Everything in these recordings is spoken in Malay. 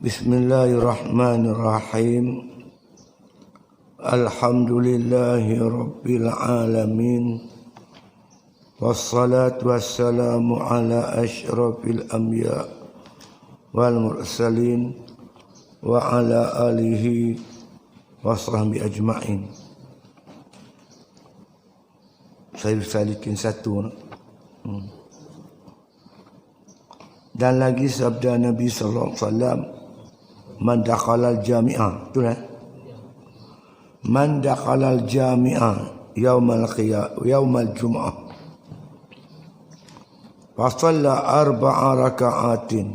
Bismillahirrahmanirrahim. Alhamdulillahi rabbil alamin. Wassalatu wassalamu ala asyrafil anbiya wal mursalin wa ala alihi wa sahbihi ajma'in. Saya salikin satu. Dan lagi sabda Nabi sallallahu alaihi wasallam, man dakhalal jami'ah, betul eh? Man dakhalal jami'ah yaumal jum'ah fa shalla 4 raka'atin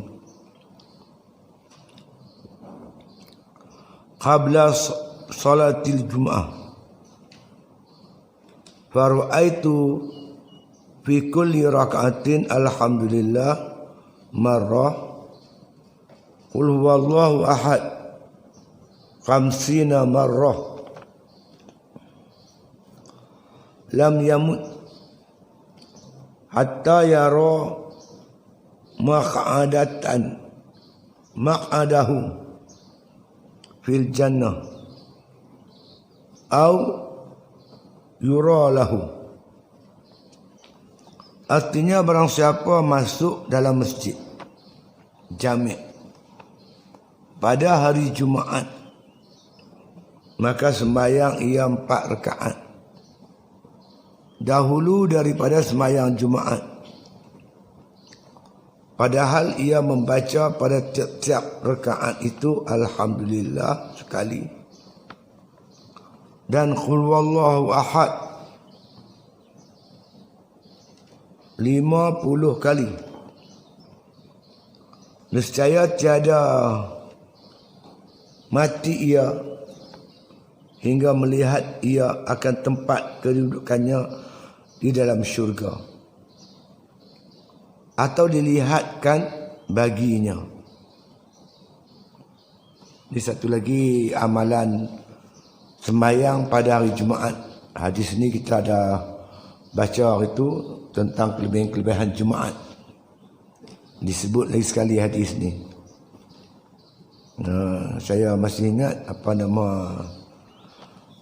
qabla salatil jum'ah fa ra'aitu fi kulli raka'atin alhamdulillah marrah qul huwallahu ahad 50 marrah lam yamut hatta yara maq'adahu fil jannah au yura lahu. Artinya barang siapa masuk dalam masjid jami' pada hari Jumaat, maka sembahyang ia 4 rakaat dahulu daripada sembahyang Jumaat, padahal ia membaca pada tiap-tiap rakaat itu alhamdulillah sekali dan qul huwallahu ahad 50 kali. Nescaya tiada mati ia hingga melihat ia akan tempat kedudukannya di dalam syurga atau dilihatkan baginya. Ini satu lagi amalan sembahyang pada hari Jumaat. Hadis ini kita ada baca itu tentang kelebihan-kelebihan Jumaat. Disebut lagi sekali hadis ni. Saya masih ingat apa nama,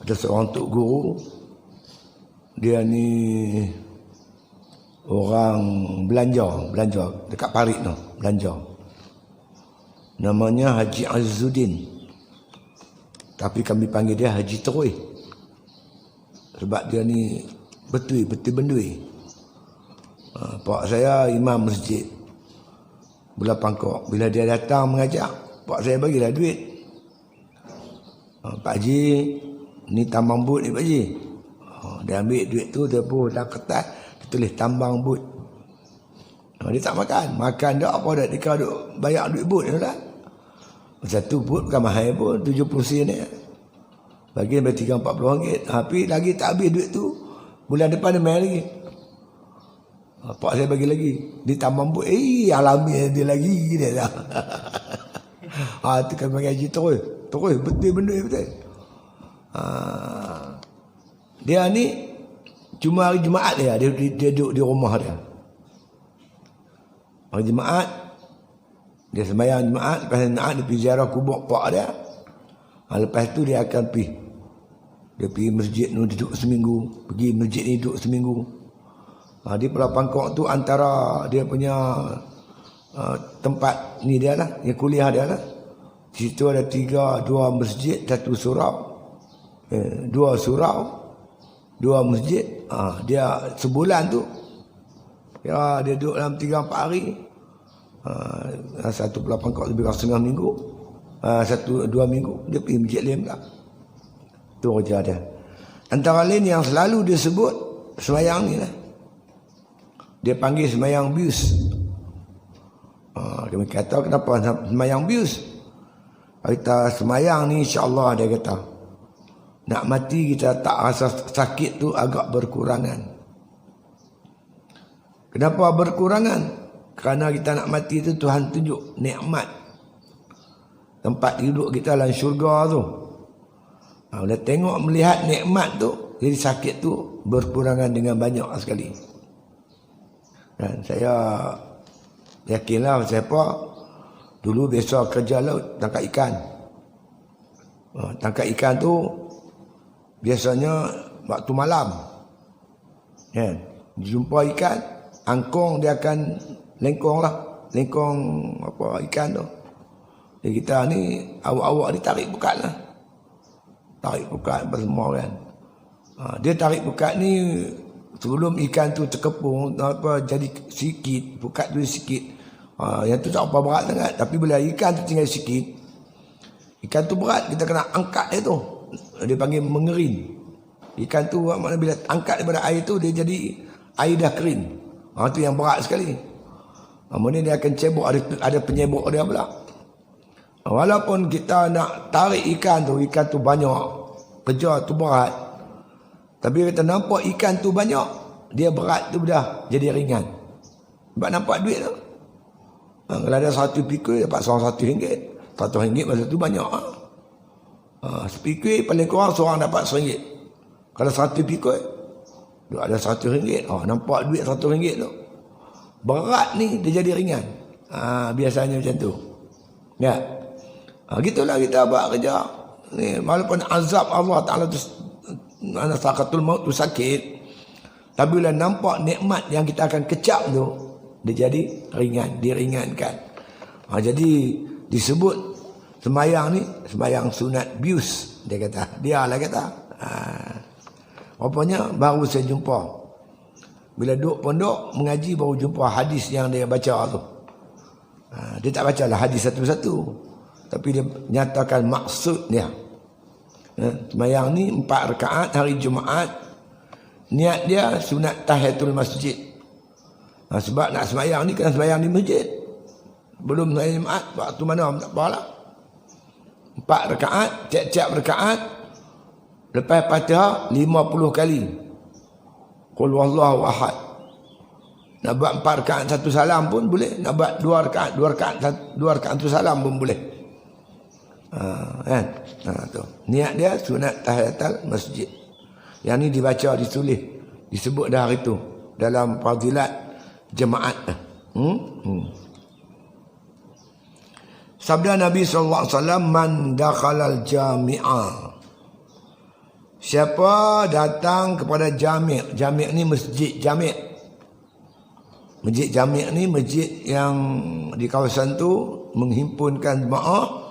ada seorang tok guru, dia ni orang belanja dekat Parit tu, belanja. Namanya Haji Azzuddin. Tapi kami panggil dia Haji Terui. Sebab dia ni betul bendui. Pak saya imam masjid Bola Pangkok. Bila dia datang mengajak, pak saya bagilah duit. Pak Haji, ni tambang but ni Pak Haji. Dia ambil duit tu, dia pun dalam kertas, dia tulis tambang but. Dia tak makan. Makan tak apa dah, dia duk bayar duit but ni lah. Satu but bukan mahal pun, 70 sen ni. Bagi sampai 30-40 ringgit. Tapi lagi tak habis duit tu, bulan depan dia main lagi. Pak saya bagi lagi. Dia tambang but. Alami dia lagi dia dah. Itu kan bagi haji terus. Betul benda betul. Dia ni cuma hari Jumaat dia duduk di rumah dia. Hari Jumaat dia sembahyang Jumaat, lepas Jumaat dia pergi ziarah kubur pak dia. Lepas tu dia akan pergi. Dia pergi masjid ni duduk seminggu, pergi masjid ni duduk seminggu. Di Pulau Pangkok tu antara dia punya tempat ni dia lah, yang kuliah dia lah. Di situ ada 2 masjid, 1 surau. 2 surau, 2 masjid. Dia sebulan tu, ya dia duduk dalam 3-4 hari. Satu Pulau Pangkok lebih kurang setengah minggu. 1-2 minggu dia pergi masjid lain pula. Tu kerja dia. Antara lain yang selalu dia sebut sembahyang ni lah. Dia panggil sembahyang bius. Kami kata kenapa sembahyang bius? Kita sembahyang ni insya-Allah dia kata, nak mati kita tak rasa sakit tu agak berkurangan. Kenapa berkurangan? Kerana kita nak mati tu Tuhan tunjuk nikmat tempat duduk kita dalam syurga tu. Bila tengok melihat nikmat tu, jadi sakit tu berkurangan dengan banyak sekali. Dan saya yakinlah siapa Dulu biasa kerja laut, tangkap ikan. Tangkap ikan tu biasanya waktu malam. Kan? Jumpa ikan, angkong dia akan lengkong lah. Lengkong apa ikan tu. Jadi kita ni, awak-awak ni tarik bukat lah. Tarik bukat semua kan. Dia tarik bukat ni sebelum ikan tu terkepung, apa jadi sikit, bukat tu sikit. Yang tu tak apa berat sangat. Tapi bila ikan tu tinggal sikit, ikan tu berat, kita kena angkat dia tu. Dia panggil mengerin. Ikan tu maknanya bila angkat daripada air tu, dia jadi air dah kering. Itu yang berat sekali. Kemudian dia akan cebok, ada penyebok dia pula. Walaupun kita nak tarik ikan tu banyak, kerja tu berat. Tapi kita nampak ikan tu banyak, dia berat tu dah jadi ringan. Sebab nampak duit tu. Kalau ada 1 pikul dapat seorang RM1. RM1 masa tu banyak. Sepikul paling kurang seorang dapat RM1. Kalau 1 pikul ada RM1. Nampak duit RM1 tu. Berat ni dia jadi ringan. Biasanya macam tu. Ya. Gitulah kita buat kerja. Ni walaupun azab Allah Taala tu sakatul maut tu sakit. Tapi bila nampak nikmat yang kita akan kecap tu, dia jadi ringan, diringankan. Jadi disebut semayang ni semayang sunat bius, dia kata. Dia lah kata. Rupanya baru saya jumpa. Bila duduk pondok mengaji baru jumpa hadis yang dia baca tu. Dia tak baca lah hadis satu-satu, tapi dia nyatakan maksud dia. Semayang ni 4 rakaat hari Jumaat. Niat dia sunat tahiyatul masjid. Sebab nak semayang ni kena semayang di masjid. Belum semayang Jumaat, waktu mana tak apalah. 4 rakaat, tiap-tiap rakaat lepas Fatihah 50 kali. Qul huwallahu ahad. Nak buat 4 rakaat 1 salam pun boleh. Nak buat 2 rakaat 2 rakaat 1 salam pun boleh. Kan? Tu. Niat dia sunat tahiyatul masjid. Yang ni dibaca, ditulis, disebut dah hari tu dalam fadilat jemaat. Sabda Nabi SAW, man dakhalal jami'ah. Siapa datang kepada jami'. Jami' ni masjid jami'. Masjid jami' ni masjid yang di kawasan tu menghimpunkan jemaah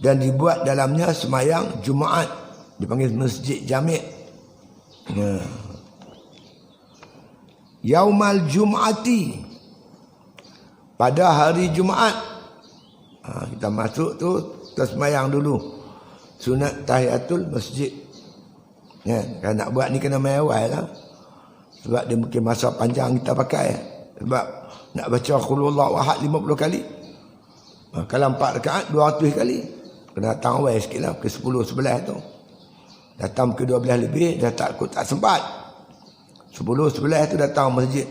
dan dibuat dalamnya semayang Jumaat. Dipanggil masjid jami'. Yaumal Jum'ati, pada hari Jumaat. Kita masuk tu, kita semayang dulu sunat tahiyatul masjid. Kalau nak buat ni kena main awal lah. Sebab dia mungkin masa panjang kita pakai. Sebab nak baca Qul huwallahu ahad 50 kali. Kalau 4 rakaat 200 kali. Kena datang awal sikit lah, ke 10-11 tu. Datang ke 12 lebih, dah tak sempat. 10-11 tu datang masjid.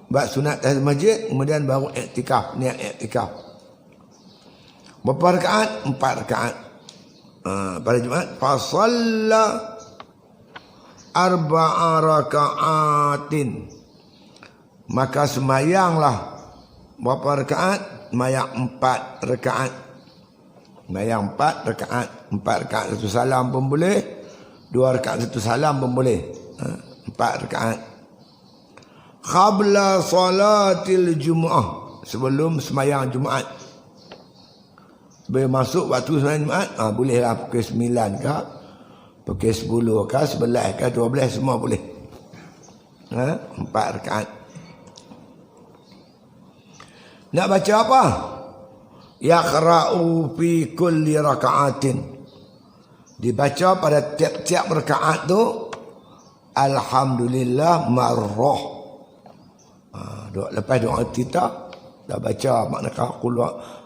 Buat sunat tahiyatul masjid, kemudian baru iktikaf, niat iktikaf. Berapa rakaat? 4 rakaat. Pada Jumaat, fasalla 4 rakaatin. Maka semayanglah berapa rakaat? Semayang 4 rakaat. Semayang 4 rakaat. 4 rakaat 1 salam pun boleh. 2 rakaat 1 salam pun boleh. 4 rakaat. Qabla salatil Jumu'ah, sebelum semayang Jumaat. Bila masuk waktu semayang Jumaat, bolehlah pukul 9 ke, pukul 10 ke, 11 ke, 12, semua boleh. 4 rakaat. Nak baca apa? Yaqra'u fi kulli raka'atin. Dibaca pada tiap-tiap rakaat tu alhamdulillah marrah. Lepas doa kita dah baca makna qul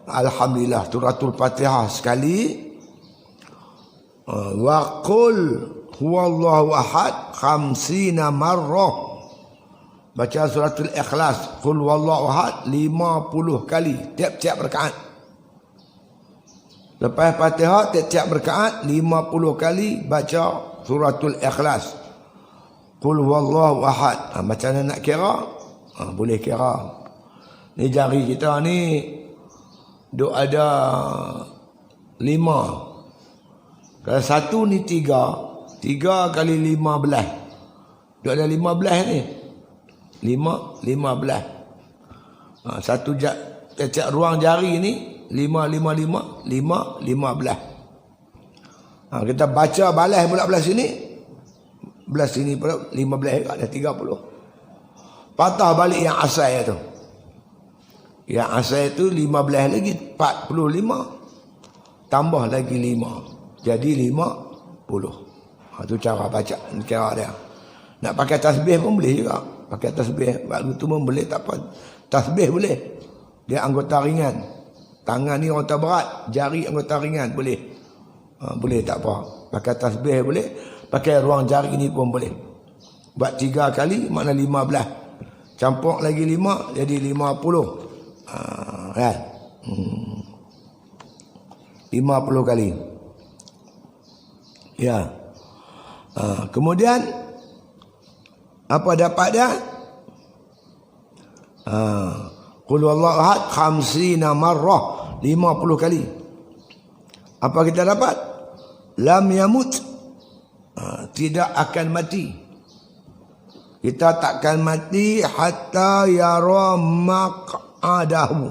alhamdulillah suratul Fatihah sekali. Wa qul huwallahu ahad 50 marrah. Baca suratul Ikhlas qul huwallahu ahad 50 kali tiap-tiap rakaat. Lepas Fatihah tiap-tiap rakaat 50 kali baca suratul Ikhlas qul huwallahu ahad. Macam mana nak kira? Boleh kira. Ni jari kita ni duk ada 5. Kalau 1 ni 3 kali 15. Duk ada 15 ni. 15. Satu tiap ruang jari ni 5, 15. Kita baca balas pula belah sini. Belah sini pula 15 kat dah 30. Patah balik yang asal tu. Yang asal tu 15 lagi 45. Tambah lagi 5. Jadi 50. Tu cara baca, cara dia. Nak pakai tasbih pun boleh juga. Pakai tasbih waktu tu pun boleh, tak apa. Tasbih boleh. Dia anggota ringan. Tangan ni anggota berat, jari anggota ringan boleh. Boleh tak apa. Pakai tasbih boleh, pakai ruang jari ni pun boleh. Buat 3 kali makna 15. Campur lagi 5 jadi 50. Kan? 50 kali. Ya. Kemudian apa dapat dia? Qul huwallahu ahad 50 marrah, 50 kali. Apa kita dapat? Lam yamut. Tidak akan mati. Kita takkan mati hatta yara maq'adahu.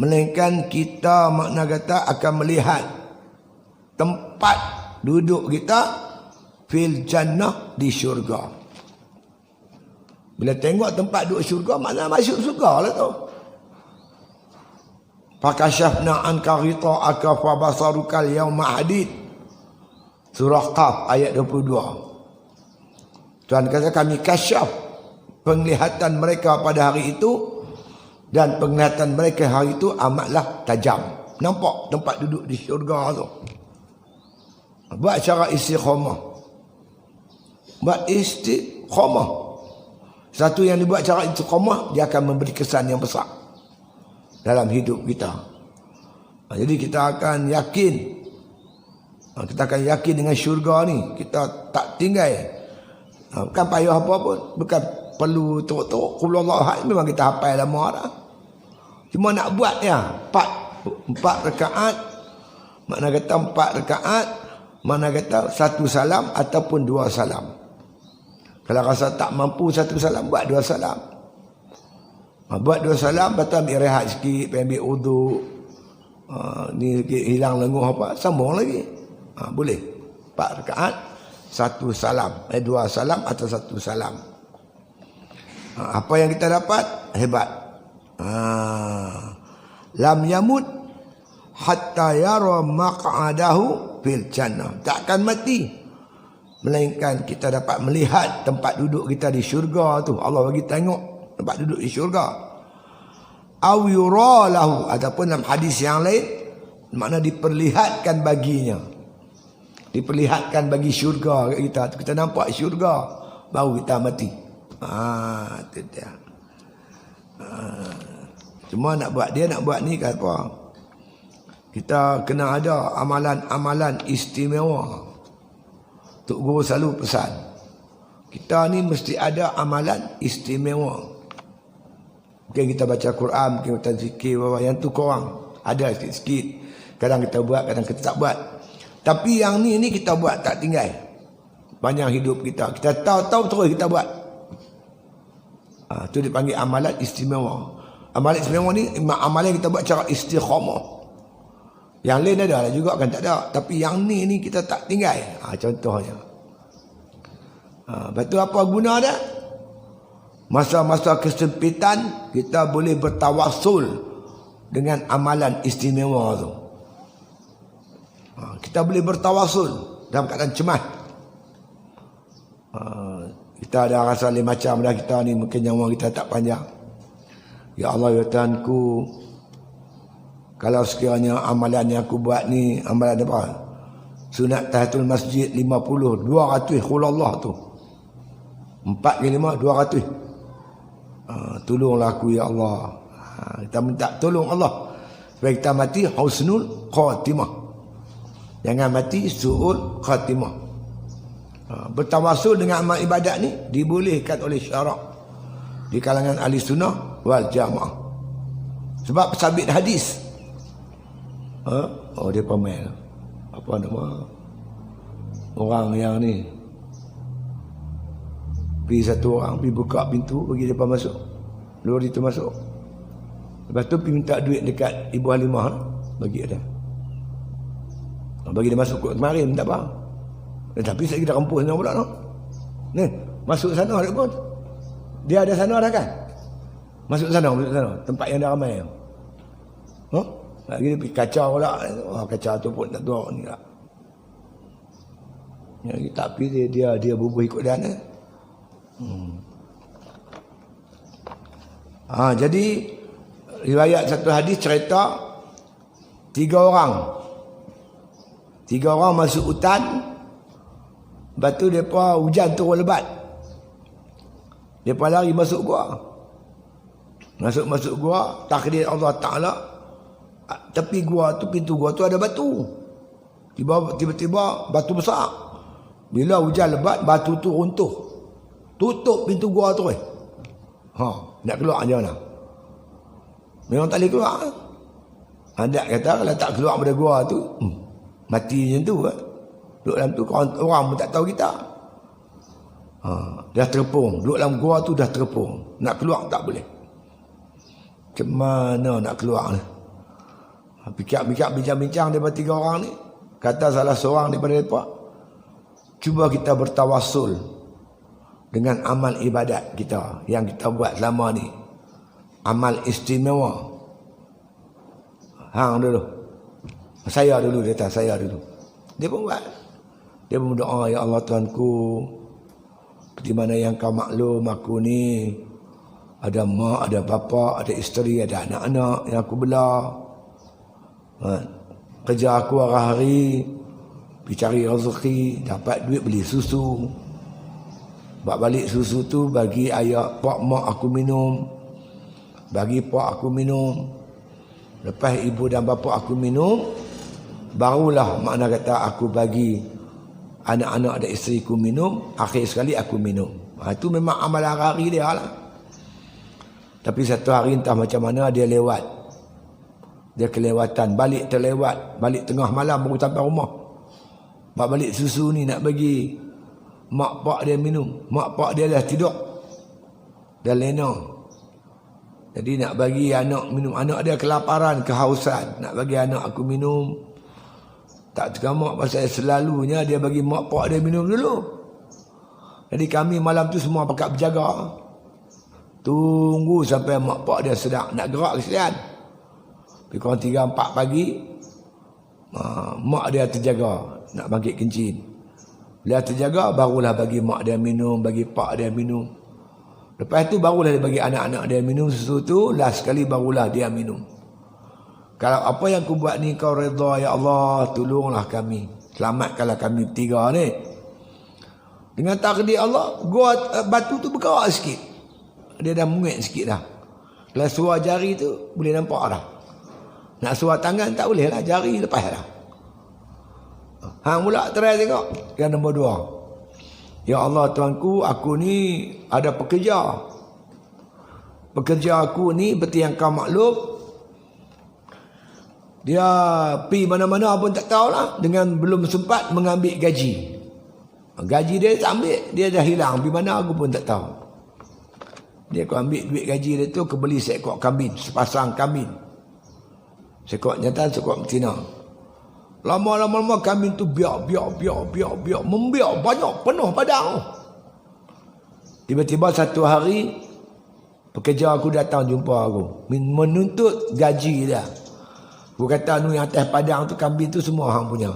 Melainkan kita makna kata akan melihat tempat duduk kita fil jannah, di syurga. Bila tengok tempat duduk syurga, makna masuk syurga lah tu. Fakashafna anka ghita'aka fa basarukal yawma hadid. Surah Qaf ayat 22. Tuhan kata kami kasyaf penglihatan mereka pada hari itu, dan penglihatan mereka hari itu amatlah tajam. Nampak tempat duduk di syurga tu. Buat cara istiqamah. Buat istiqamah. Satu yang dibuat cara istiqamah, dia akan memberi kesan yang besar dalam hidup kita. Jadi kita akan yakin. Kita akan yakin dengan syurga ni. Kita tak tinggal. Bukan payah apa pun. Bukan perlu teruk-teruk. Qul huwallahu ahad memang kita hafal lama dah. Cuma nak buat ya. 4 rakaat. Makna kata 4 rakaat. Mana kata 1 salam ataupun 2 salam. Kalau rasa tak mampu 1 salam, buat 2 salam. Buat 2 salam, lepas tu ambil rehat sikit, ambil uduk. Ni hilang lenguh apa, sambung lagi. Boleh. 4 rakaat, 1 salam. 2 salam atau 1 salam. Apa yang kita dapat? Hebat. Lam yamut hatta yara maq'adahu fil jannah. Takkan mati melainkan kita dapat melihat tempat duduk kita di syurga tu. Allah bagi tengok tempat duduk di syurga. Aw yura lahu, ataupun dalam hadis yang lain makna diperlihatkan baginya. Diperlihatkan bagi syurga kita. Kita nampak syurga baru kita mati. Itu dia. Cuma nak buat ni kan apa? Kita kena ada amalan-amalan istimewa. Tok Guru selalu pesan. Kita ni mesti ada amalan istimewa. Mungkin kita baca Quran, mungkin kita zikir, yang tu korang ada sikit-sikit. Kadang kita buat, kadang kita tak buat. Tapi yang ni kita buat tak tinggal. Banyak hidup kita. Kita tahu-tahu terus kita buat. Itu dipanggil amalan istimewa. Amalan istimewa ni amalan kita buat cara istiqamah. Yang lain ada lah juga kan tak ada. Tapi yang ni kita tak tinggal. Contohnya. Lepas tu apa guna dia? Masa-masa kesempitan kita boleh bertawassul dengan amalan istimewa tu. Kita boleh bertawassul dalam keadaan cemas. Kita ada rasa lain macam dah kita ni, mungkin nyawa kita tak panjang. Ya Allah, ya Tuhanku, kalau sekiranya amalan yang aku buat ni, amalan apa? Sunat tahiyatul masjid 50, 200 khulallah tu. 4 kali 5, 200. Tolonglah aku ya Allah. Kita minta tolong Allah supaya kita mati husnul khatimah. Jangan mati su'ul khatimah. Bertawassul dengan amal ibadat ni dibolehkan oleh syarak di kalangan ahli sunnah wal jamaah. Sebab sabit hadis. Oh dia pamer. Apa nama orang yang ni? Pergi satu orang pergi buka pintu bagi depa masuk. Lori tu masuk. Lepas tu pergi minta duit dekat Ibu Halimah, bagi dia. Bagi dia masuk kot kemarin minta apa? Tapi saya dah kampus sana pula no. Ni, masuk sana ada pun. Dia ada sana dah kan? Masuk sana. Tempat yang dah ramai. Lagi dia pergi kacau pula. Kacau tu pun tak tahu ni lah. Tapi dia bubuh ikut dia ni. Jadi riwayat satu hadis cerita 3 orang masuk hutan. Lepas tu mereka hujan turun lebat. Mereka lari masuk gua. Masuk gua, takdir Allah Ta'ala. Tepi gua tu, pintu gua tu ada batu. Tiba-tiba batu besar. Bila hujan lebat, batu tu runtuh. Tutup pintu gua tu. Nak keluar macam mana? Memang tak boleh keluar. Ada kata kalau tak keluar pada gua tu, mati macam tu. Duduk dalam tu orang pun tak tahu kita. Dah terpung. Duduk dalam gua tu dah terpung. Nak keluar tak boleh. Macam mana nak keluar ni? Pikir-pikir bincang-bincang daripada 3 orang ni. Kata salah seorang daripada mereka, cuba kita bertawasul dengan amal ibadat kita yang kita buat selama ni. Amal istimewa. Hang dulu. Saya dulu. Dia pun buat. Dia pun berdoa, ya Allah Tuhanku, seperti mana yang kau maklum aku ni ada mak, ada bapa, ada isteri, ada anak-anak yang aku bela. Kerja aku hari-hari pergi cari rezeki, dapat duit beli susu. Bawa balik susu tu bagi ayah pak mak aku minum. Bagi pak aku minum. Lepas ibu dan bapa aku minum, barulah makna kata aku bagi anak-anak dan isteri aku minum. Akhir sekali aku minum. Itu memang amal hari-hari dia lah. Tapi satu hari entah macam mana dia lewat. Dia kelewatan, balik terlewat. Balik tengah malam baru sampai rumah. Bawa balik susu ni nak bagi mak pak dia minum. Mak pak dia dah tidur. Dah lena. Jadi nak bagi anak minum. Anak dia kelaparan, kehausan. Nak bagi anak aku minum. Tak tergamak pasal selalunya dia bagi mak pak dia minum dulu. Jadi kami malam tu semua pakat berjaga. Tunggu sampai mak pak dia sedap nak gerak sekalian. Kurang 3-4 pagi, mak dia terjaga nak bangkit kencing. Bila terjaga, barulah bagi mak dia minum, bagi pak dia minum. Lepas tu barulah dia bagi anak-anak dia minum susu tu. Last sekali barulah dia minum. Kalau apa yang aku buat ni kau redha, ya Allah, tolonglah kami. Selamatkanlah kami bertiga ni. Dengan takdir Allah, gua batu tu bergerak sikit. Dia dah menguat sikit dah. Kalau suar jari tu boleh nampak dah. Nak suar tangan tak boleh lah, jari lepas dah. Hang pula try tengok. Yang nombor 2. Ya Allah Tuanku, aku ni ada pekerja. Pekerja aku ni seperti yang kau maklum, dia pergi mana-mana pun tak tahulah, dengan belum sempat mengambil gaji. Gaji dia tak ambil, dia dah hilang. Pergi mana aku pun tak tahu. Dia kau ambil duit gaji dia tu, kebeli seekor kambing, sepasang kambing. Seekor jantan, seekor betina. Lama-lama kambing tu biak, membiak banyak, penuh padang. Tiba-tiba satu hari, pekerja aku datang jumpa aku, menuntut gaji dia. Aku kata, yang atas padang tu, kambing tu semua hang punya.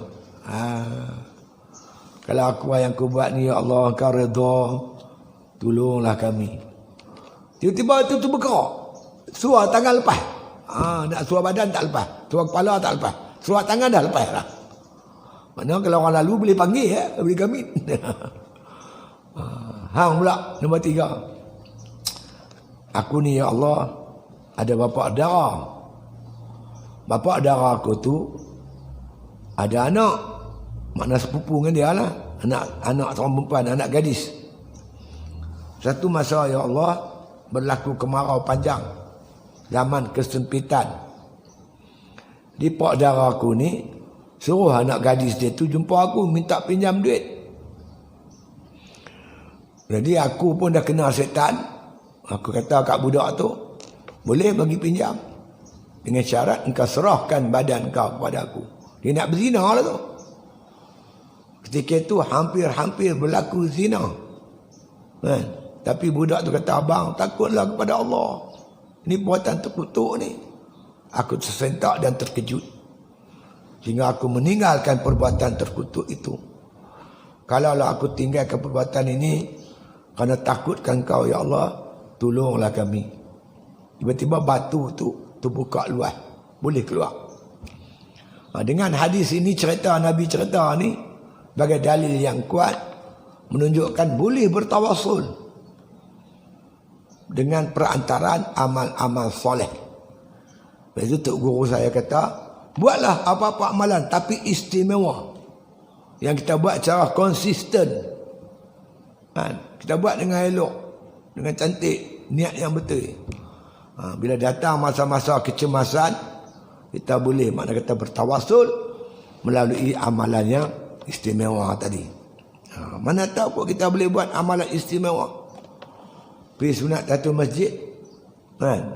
Kalau aku yang aku buat ni, ya Allah, kau redha, tolonglah kami. Tiba-tiba tu bergerak. Suar tangan lepas. Nak suar badan tak lepas. Suar kepala tak lepas. Suar tangan dah lepas lah. Mana kalau orang lalu boleh panggil boleh kambing. Hang pula nombor 3. Aku ni ya Allah ada bapa darah. Bapa darah aku tu ada anak. Makna sepupu dengan dia lah. Anak seorang perempuan, anak gadis. Satu masa ya Allah berlaku kemarau panjang. zaman kesempitan. Di pak dara aku ni suruh anak gadis dia tu jumpa aku minta pinjam duit. Jadi aku pun dah kenal setan. Aku kata kat budak tu, boleh bagi pinjam dengan syarat engkau serahkan badan kau kepada aku. Dia nak berzina lah tu. Ketika itu hampir-hampir berlaku zina. Kan? Tapi budak tu kata, abang takutlah kepada Allah. Ini perbuatan terkutuk ni. Aku tersentak dan terkejut. Sehingga aku meninggalkan perbuatan terkutuk itu. Kalaulah aku tinggalkan perbuatan ini, kerana takutkan kau ya Allah, tolonglah kami. Tiba-tiba batu tu terbuka luas. Boleh keluar. Dengan hadis ini, cerita Nabi cerita ni, sebagai dalil yang kuat, menunjukkan boleh bertawasul dengan perantaraan amal-amal soleh. Lepas itu Tok Guru saya kata, buatlah apa-apa amalan tapi istimewa. Yang kita buat secara konsisten. Kita buat dengan elok, dengan cantik, niat yang betul. Bila datang masa-masa kecemasan, kita boleh makna kata bertawasul melalui amalan yang istimewa tadi. Mana tahu kok kita boleh buat amalan istimewa. Pergi sunat satu masjid, kan?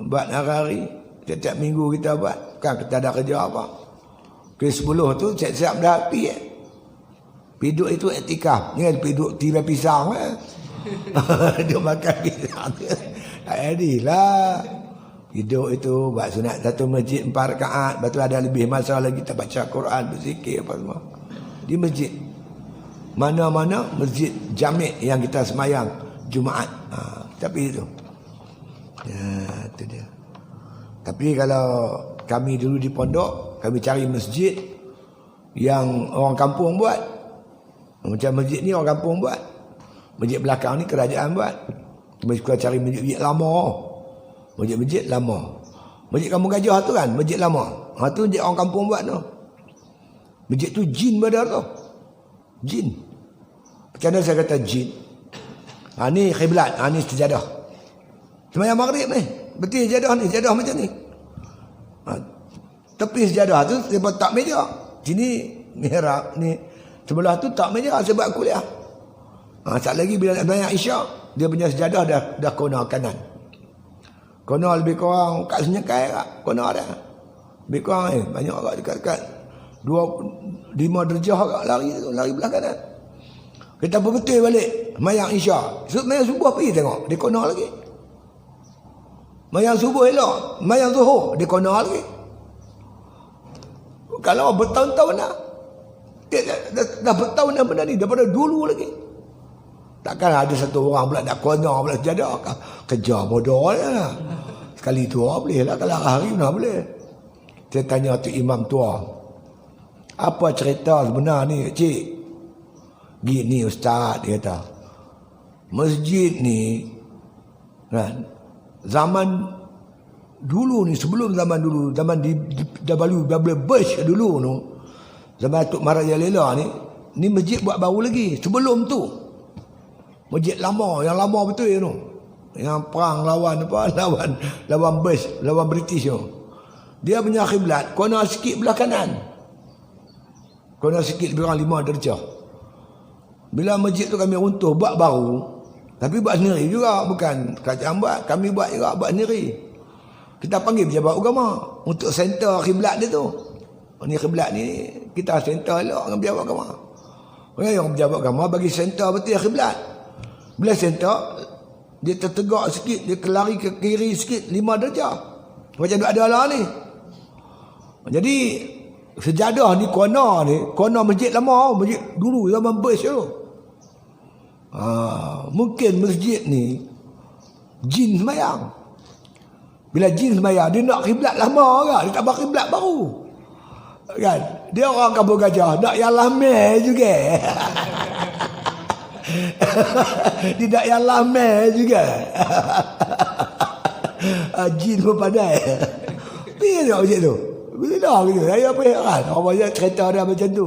Buat hari-hari, tiap-tiap minggu kita buat. Kan kita ada kerja apa. Ke 10 tu siap-siap dah api. Piduk itu etikaf. Ni kan piduk tiba pisang. Dia makan pisang. Tak jadilah. Piduk itu buat sunat satu masjid 4 rakaat. Lepas tu ada lebih masa lagi kita baca Quran, berzikir apa semua. Di masjid. Mana-mana masjid jamik yang kita semayang Jumaat. Tapi itu. Ya, itu dia. Tapi kalau kami dulu di pondok, kami cari masjid yang orang kampung buat. Macam masjid ni orang kampung buat. Masjid belakang ni kerajaan buat. Kami suka cari masjid lama. Masjid lama. Masjid Kampung Gajah tu kan, masjid lama. Tu masjid orang kampung buat tu. Masjid tu jin badar tu. Jin. Macam mana saya kata jin? Ni khiblat, ni sejadah. Semayang maghrib ni. Betul sejadah ni, sejadah macam ni. Tepi sejadah tu dia tak meja. Sini mihrab ni. Sebelah tu tak meja sebab kuliah. Sat lagi bila nak banyak isyak, dia punya sejadah dah kona kanan. Kona lebih kurang kat senyekai kat. Kona dah. Lebih kurang banyak agak dekat-dekat 5 derajah agak lari belah kanan. Kita berbetul balik mayang isyak. Mayang subuh pergi tengok, dia kona lagi. Mayang subuh elok, mayang zuhur, dia kona lagi. Kalau bertahun-tahun dah bertahun dah benda ni, daripada dulu lagi. Takkan ada satu orang pula nak kona pula sejadah. Kerja bodoh lah. Sekali tua boleh lah, kalau hari mana boleh. Saya tanya tu imam tua, apa cerita sebenar ni cik? Gini ustaz, dia kata, masjid ni kan, zaman dulu ni, sebelum zaman dulu, zaman double Bush dulu tu, zaman Tok Maharaya Lela ni masjid buat baru lagi. Sebelum tu masjid lama, yang lama betul tu, yang perang lawan Bush, lawan British tu. Dia punya khiblat kona sikit belah kanan, kona sikit lebih kurang 5 darjah. Bila masjid tu kami runtuh, buat baru, tapi buat sendiri juga, bukan kerajaan buat, kami buat juga, buat sendiri. Kita panggil pejabat agama untuk center khiblat dia tu. Ni khiblat ni kita center elok dengan pejabat agama. Orang pejabat agama bagi center betul khiblat. Bila center, dia tertegak sikit, dia kelari ke kiri sikit 5 darjah. Macam ada lah ni. Jadi sejadah ni kona masjid lama, masjid dulu zaman Bush tu. Mungkin masjid ni jin semayang. Bila jin semayang, dia nak khiblat lama kan, dia tak bagi khiblat baru kan. Dia orang Kampung Gajah nak yang lama juga. Dia nak yang lama juga. Jin pun pandai. Bila nak macam tu? Bila gitu? Saya apa heran, orang banyak cerita dia macam tu.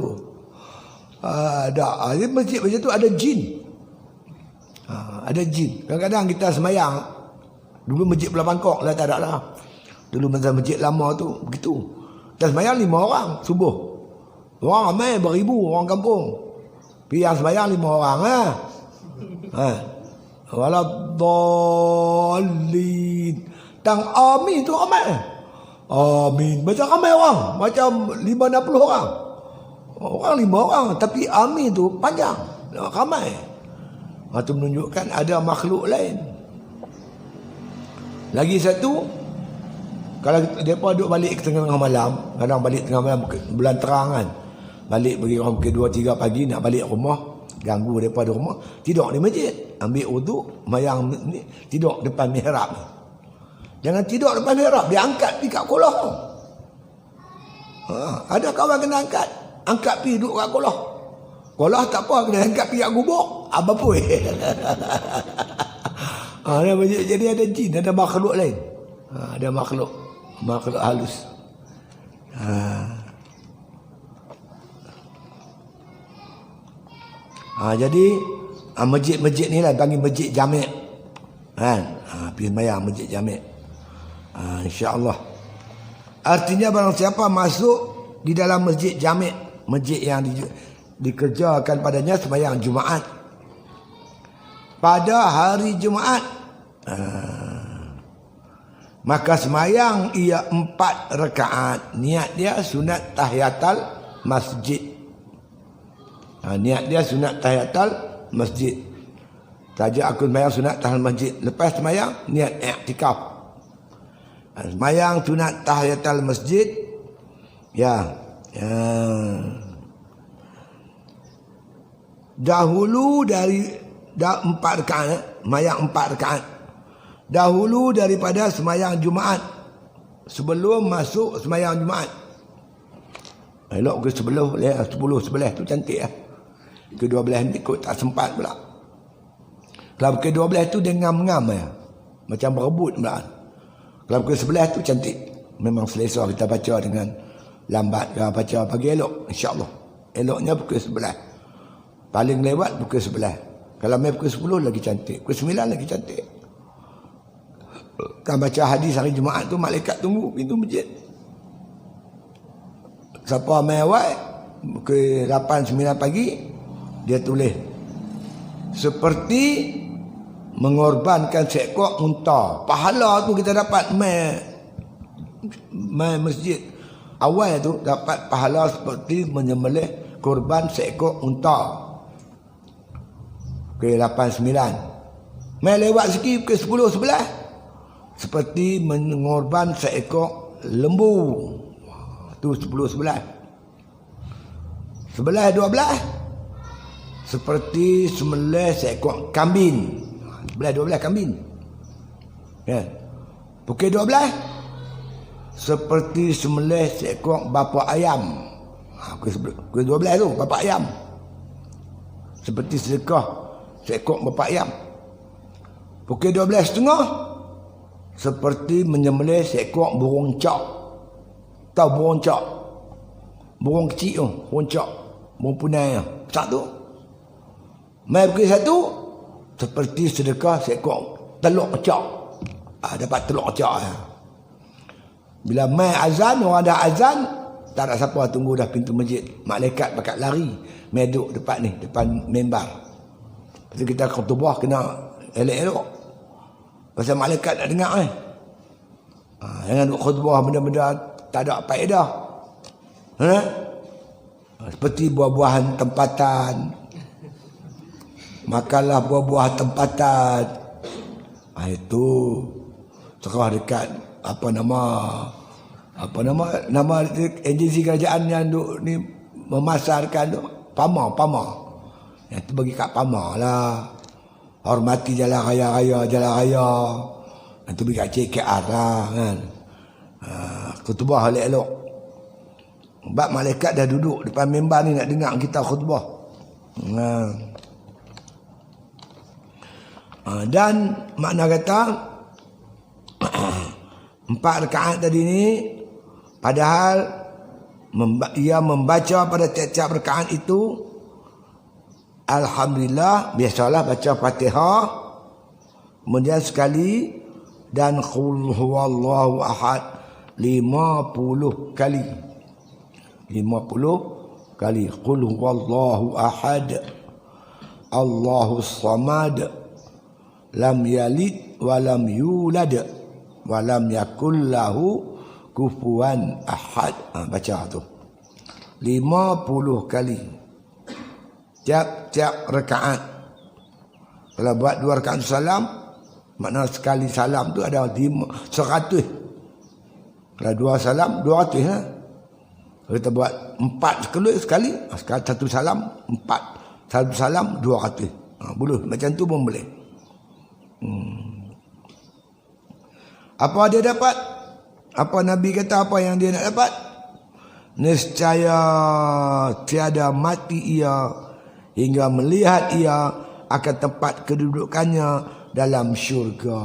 Ada masjid macam tu ada jin. Ada jin. Kadang-kadang kita semayang Dulu masjid Pulau Bangkok lah tak ada lah. Dulu masa masjid lama tu begitu. Dan sembahyang 5 orang subuh. Orang ramai beribu orang kampung. Tapi yang sembahyang 5 orang lah. Waladhalin. Tang amin tu ramai. Amin. Macam ramai orang. Macam 5-60 orang. Orang 5 orang. Tapi amin tu panjang. Ramai. Itu menunjukkan ada makhluk lain. Lagi satu, kalau mereka duduk balik ke tengah malam, kadang balik tengah malam bulan terang kan, balik pergi orang pukul 2-3 pagi nak balik rumah, ganggu mereka di rumah, tidur di masjid, ambil wuduk, mayang ni, tidur depan mihrab. Jangan tidur depan mihrab, dia angkat pergi kat kolah. Ada kawan kena angkat pergi duduk kat kolah. Kolah tak apa, kena angkat pergi kat gubuk, apa pun. Jadi ada jin, ada makhluk lain. Ada makhluk halus. Jadi masjid-masjid ni lah panggil masjid jami'. Kan? Pergi sembahyang masjid jami'. Insya-Allah. Artinya barang siapa masuk di dalam masjid jami', masjid yang dikerjakan padanya sembahyang Jumaat, pada hari Jumaat, maka sembahyang ia 4 rakaat. Niat dia sunat tahiyatul masjid. Niat dia sunat tahiyatul masjid. Saja aku sembahyang sunat tahiyatul masjid. Lepas sembahyang niat i'tikaf. Sembahyang sunat tahiyatul masjid. Dahulu dari 4 rakaat, sembahyang 4 rakaat. Dahulu daripada sembahyang Jumaat, sebelum masuk sembahyang Jumaat. Elok ke 10-11 tu cantik lah. Ke-12 ni kot tak sempat pula. Kalau ke-12 tu dia ngam-ngam ya. Macam berebut pula. Kalau ke-11 tu cantik. Memang selesa kita baca dengan lambat. Kalau baca pagi elok, insya-Allah. Eloknya pukul 11. Paling lewat pukul 11. Kalau main pukul 10 lagi cantik. Pukul 9 lagi cantik. Kan baca hadis hari Jumaat tu, malaikat tunggu pintu masjid. Siapa main awal pukul 8-9 pagi, dia tulis seperti mengorbankan seekor unta. Pahala tu kita dapat main masjid awal tu, dapat pahala seperti menyembelih korban seekor unta. Pukul 8-9. Main lewat sikit pukul 10-11, seperti mengorban seekor lembu. Tu 10-11. 11-12 seperti sembelih seekor kambing. 11-12 kambing. Ya. Pukul 12 seperti sembelih seekor bapa ayam. Pukul 12 tu bapa ayam. Seperti sedekah seekor bapa ayam. Pukul 12.30 seperti menyembelih seekor burung cak. Tahu burung cak? Burung kecil tu, burung cak. Burung punai tu. Satu. Mai pukul 1 seperti sedekah seekor telur cak. Dapat telur cak. Bila mai azan, orang dah azan, tak ada siapa tunggu dah pintu masjid. Malaikat bakat lari, mai duduk depan ni, depan mimbar. Lepas tu kita khutbah kena elok-elok. Pasal malaikat nak dengar ni. Jangan duk khutbah benda-benda tak ada faedah. Seperti buah-buahan tempatan. Makanlah buah-buah tempatan. Itu serah dekat nama agensi kerajaan yang duk ni memasarkan tu, Pama. Yang tu bagi kat Pama lah. Hormati jalan raya. Itu bagi kat CKR lah kan. Khutbah elok-elok. Sebab malaikat dah duduk depan mimbar ni nak dengar kita khutbah. Dan makna kata 4 rakaat tadi ni, padahal ia membaca pada tiap-tiap rakaat itu, alhamdulillah, biasalah baca Fatihah, kemudian sekali dan qul huwallahu ahad 50 kali. 50 kali qul huwallahu ahad Allahus samad lam yalid wa lam yulad wa lam yakul lahu kufuwan ahad. Baca tu 50 kali tiap-tiap rakaat. Kalau buat 2 rakaat salam, makna sekali salam tu ada 100. Kalau 2 salam 200 lah. Kalau kita buat 4 sekali, satu salam 4, satu salam 200. Boleh macam tu pun boleh. Apa dia dapat? Apa Nabi kata apa yang dia nak dapat? Nescaya tiada mati ia hingga melihat ia akan tempat kedudukannya dalam syurga.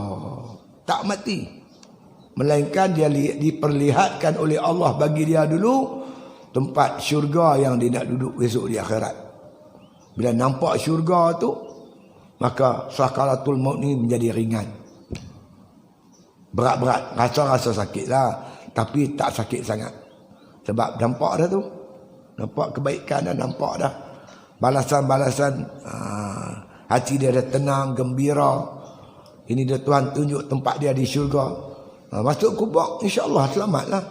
Tak mati, melainkan dia diperlihatkan oleh Allah bagi dia dulu tempat syurga yang dia nak duduk besok di akhirat. Bila nampak syurga tu, maka sakaratul maut ni menjadi ringan. Berat-berat, rasa-rasa sakit lah, tapi tak sakit sangat. Sebab nampak dah tu, nampak kebaikan dah, nampak dah balasan-balasan. Hati dia dah tenang, gembira. Ini dia Tuhan tunjuk tempat dia di syurga. Masuk kubur, insya-Allah selamatlah.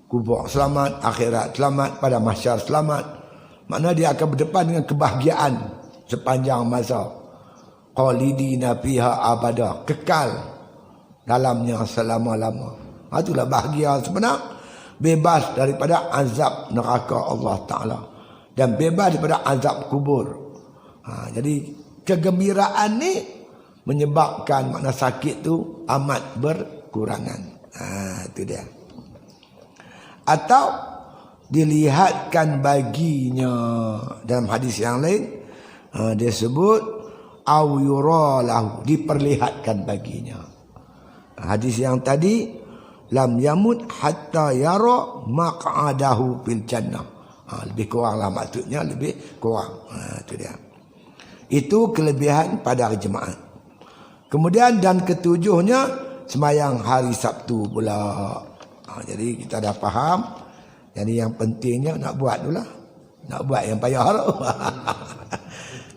Kubur selamat, akhirat selamat, pada mahsyar selamat. Makna dia akan berdepan dengan kebahagiaan sepanjang masa. Khalidina fiha abada, kekal dalamnya selama-lama. Itulah bahagia sebenar. Bebas daripada azab neraka Allah Ta'ala. Dan bebas daripada azab kubur. Jadi kegembiraan ni menyebabkan makna sakit tu amat berkurangan. Itu dia. Atau dilihatkan baginya dalam hadis yang lain, dia sebut au yuralahu, diperlihatkan baginya. Hadis yang tadi lam yamut hatta yara maq'adahu fil jannah. Lebih kurang lah maksudnya, lebih kurang. Itu dia. Itu kelebihan pada hari Jumaat. Kemudian dan ketujuhnya sembahyang hari Sabtu pula. Jadi kita dah faham. Jadi yang pentingnya nak buat dulu lah. Nak buat yang payah tu.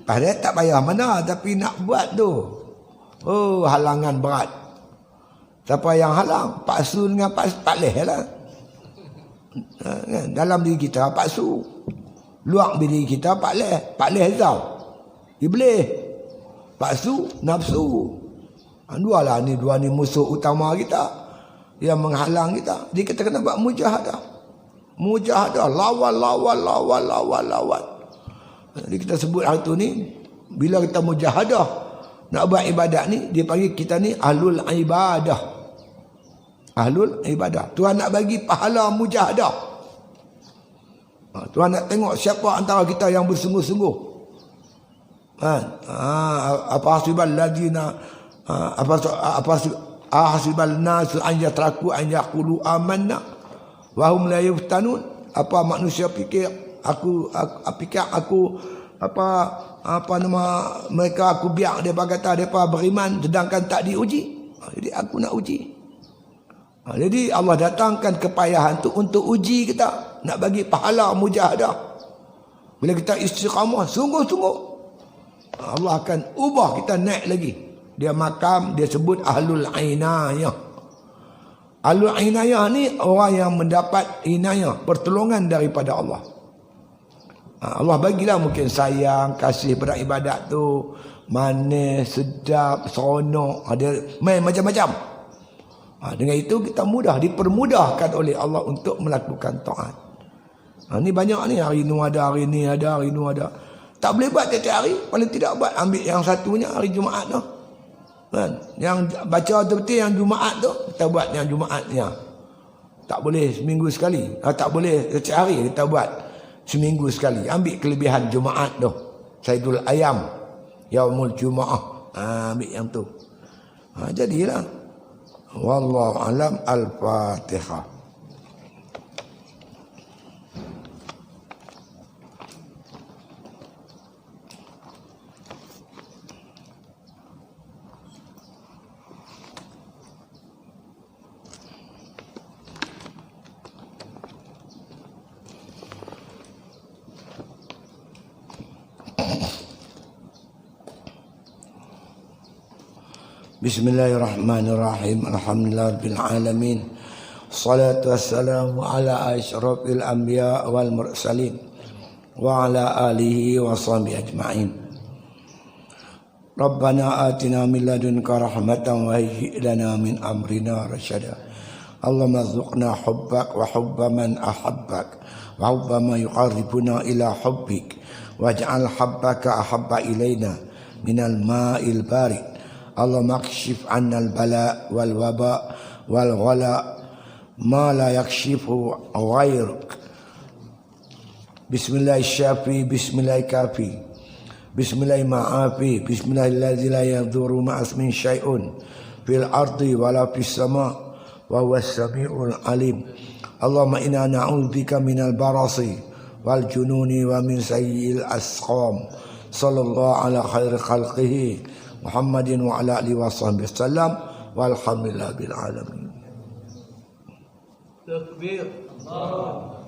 Padahal tak payah mana, tapi nak buat tu. Oh, halangan berat. Siapa yang halang? Paksu dengan pakleh lah. Dalam diri kita paksu. Luar diri kita pakleh. Pakleh tau. Iblis. Paksu, nafsu. Dua ni musuh utama kita. Yang menghalang kita. Jadi kita kena buat mujahadah. Mujahadah. Lawan. Jadi kita sebut hari tu ni. Bila kita mujahadah. Nak buat ibadat ni. Dia panggil kita ni ahlul ibadah. Ahlul ibadah. Tuhan nak bagi pahala mujahadah. Tuhan nak tengok siapa antara kita yang bersungguh-sungguh. Apa hasibal ladina apa hasibal nas an yatraku an yaqulu amanna wa hum la yuftanun. Apa manusia fikir aku apa nama mereka, aku biar dia kata depa beriman sedangkan tak diuji. Jadi aku nak uji. Jadi Allah datangkan kepayahan tu untuk uji kita, nak bagi pahala mujahadah. Bila kita istiqamah sungguh-sungguh, Allah akan ubah kita naik lagi. Dia makam, dia sebut ahlul inayah. Ahlul inayah ni orang yang mendapat inayah, pertolongan daripada Allah. Allah bagilah mungkin sayang, kasih pada ibadat tu, manis, sedap, seronok, ada main macam-macam. Dengan itu kita mudah, dipermudahkan oleh Allah untuk melakukan taat. Ni banyak ni, hari ni ada, hari ni ada, hari ni ada. Tak boleh buat tiap-tiap hari, paling tidak buat ambil yang satunya hari Jumaat tu. Yang baca betul-betul yang Jumaat tu, kita buat yang Jumaatnya. Tak boleh seminggu sekali. Tak boleh setiap hari kita buat seminggu sekali. Ambil kelebihan Jumaat tu. Saidul Ayam, Yaumul Jumaah. Ambil yang tu. Jadilah. Wallahu alam. Al-Fatihah. Bismillahirrahmanirrahim. Alhamdulillahirabbil alamin. Salatu wassalamu ala asyrafil anbiya wal mursalin wa ala alihi wa sahbihi ajma'in. Rabbana atina min ladunka rahmatan wa hayyi' lana min amrina rasyada. Allahumma rzuqna hubbak wa hubba man ahabbak wa hubba ma yuqarribuna ila hubbik waj'al hubbaka ahabba ilaina minal ma'il barid. Allahumma akshif 'anna al-bala wal waba wal ghala ma la yakshifu ghayruk. Bismillahirrahmanirrahim. Bismillahirrahmanirrahim. Bismillahirrahmanirrahim. Bismillahilladzi la yadurru ma'asmin syai'un fil ardi wala fis sama' wa huwas samiul alim. Allahumma inna na'udzubika minal barasi wal jununi wa min sayyi'il asqam. Sallallahu ala khairi khalqihi Muhammadin wa ala alihi wa sahbihi wasallam walhamdulillahi bil alamin. Takbir. Allah.